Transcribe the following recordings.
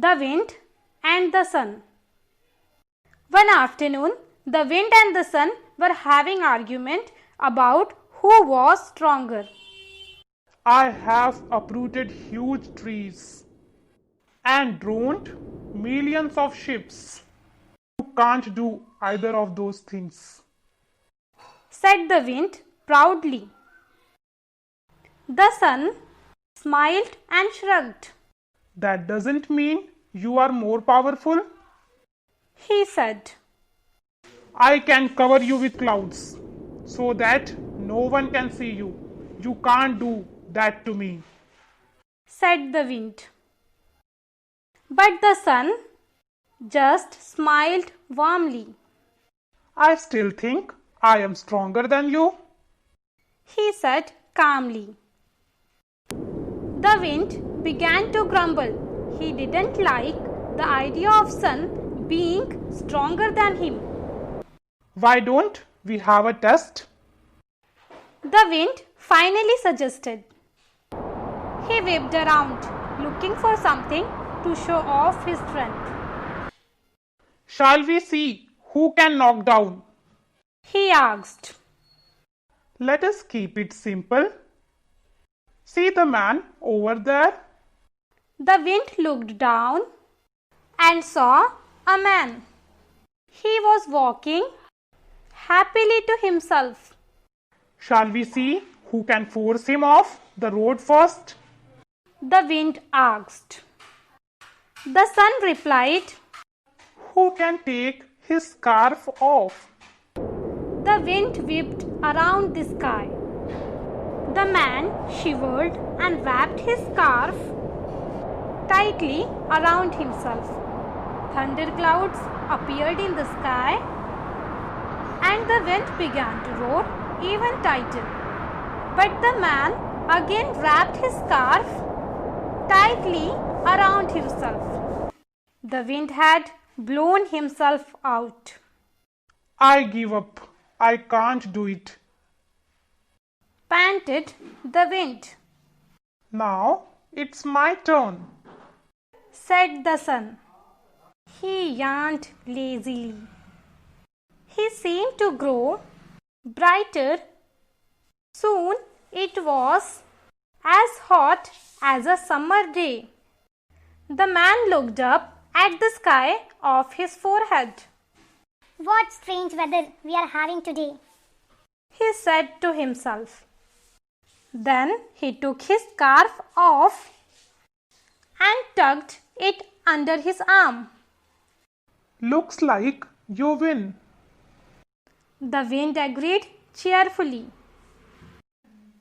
The Wind and the Sun. One afternoon, the wind and the sun were having argument about who was stronger. I have uprooted huge trees and drowned millions of ships. You can't do either of those things, said the wind proudly. The sun smiled and shrugged. That doesn't mean you are more powerful. He said, I can cover you with clouds so that no one can see you. You can't do that to me, said the wind. But the sun just smiled warmly. I still think I am stronger than you, he said calmly. The wind began to grumble. He didn't like the idea of sun being stronger than him. Why don't we have a test? The wind finally suggested. He whipped around, looking for something to show off his strength. Shall we see who can knock down? He asked. Let us keep it simple. See the man over there? The wind looked down and saw a man. He was walking happily to himself. Shall we see who can force him off the road first? The wind asked. The sun replied, Who can take his scarf off? The wind whipped around the sky. The man shivered and wrapped his scarf tightly around himself. Thunderclouds appeared in the sky and the wind began to roar even tighter. But the man again wrapped his scarf tightly around himself. The wind had blown himself out. I give up. I can't do it, panted the wind. Now it's my turn, said the sun. He yawned lazily. He seemed to grow brighter. Soon it was as hot as a summer day. The man looked up at the sky of his forehead. What strange weather we are having today, he said to himself. Then he took his scarf off and tucked it under his arm. Looks like you win, the wind agreed cheerfully.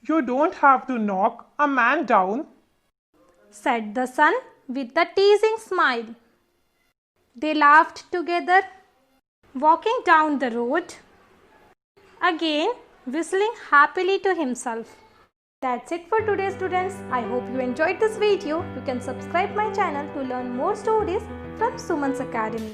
You don't have to knock a man down, said the sun with a teasing smile. They laughed together, walking down the road, again whistling happily to himself. That's it for today, students. I hope you enjoyed this video. You can subscribe my channel to learn more stories from Suman's Academy.